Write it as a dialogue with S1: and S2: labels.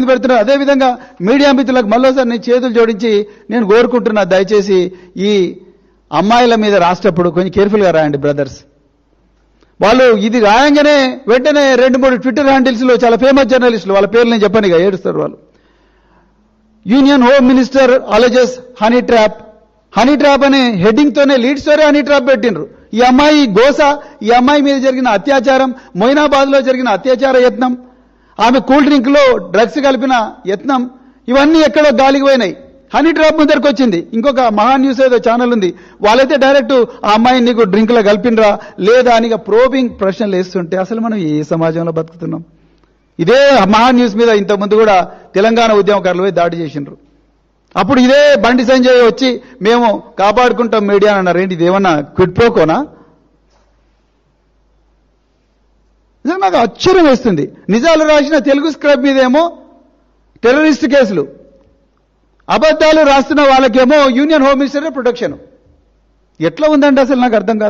S1: ఇబ్బంది పెడుతున్నారు. అదేవిధంగా మీడియా మిత్రులకు మళ్ళీసారి నేను చేతులు జోడించి నేను కోరుకుంటున్నా, దయచేసి ఈ అమ్మాయిల మీద రాసేటప్పుడు కొంచెం కేర్ఫుల్గా రాయండి బ్రదర్స్. వాళ్ళు ఇది రాయంగానే వెంటనే 2-3 ట్విట్టర్ హ్యాండిల్స్లో చాలా ఫేమస్ జర్నలిస్టులు, వాళ్ళ పేర్లు నేను చెప్పను, ఇక ఏడుస్తారు వాళ్ళు. Union home minister alleges honey trap అనే హెడ్డింగ్ తోనే లీడ్ స్టోరీ హనీ ట్రాప్ పెట్టినరు. ఈ అమ్మాయి గోస, ఈ అమ్మాయి మీద జరిగిన అత్యాచారం, మొయినాబాద్ లో జరిగిన అత్యాచార యత్నం, ఆమె కూల్ డ్రింక్ లో డ్రగ్స్ కలిపిన యత్నం, ఇవన్నీ ఎక్కడో గాలికి పోయినాయి. హనీ ట్రాప్ ముందరికి వచ్చింది. ఇంకొక మహా న్యూస్ ఏదో ఛానల్ ఉంది, వాళ్ళైతే డైరెక్ట్ ఆ అమ్మాయిని నీకు డ్రింక్ లో కలిపినరా లేదా అని ప్రోబింగ్ ప్రశ్నలు వేస్తుంటే అసలు మనం ఏ సమాజంలో బతుకుతున్నాం? ఇదే మహా న్యూస్ మీద ఇంతకుముందు కూడా తెలంగాణ ఉద్యమకారులు పోయి దాడి చేసిండ్రు. అప్పుడు ఇదే బండి సంజయ్ వచ్చి మేము కాపాడుకుంటాం మీడియా అని అన్నారు. ఏంటి ఇదేమన్నా క్విడ్ ప్రోకోనా? నాకు ఆశ్చర్యం వేస్తుంది. నిజాలు రాసిన తెలుగు స్క్రబ్ మీదేమో టెర్రరిస్ట్ కేసులు, అబద్ధాలు రాస్తున్న వాళ్ళకేమో యూనియన్ హోమ్ మినిస్టర్ ప్రొటెక్షన్. ఎట్లా ఉందండి అసలు నాకు అర్థం కాదు.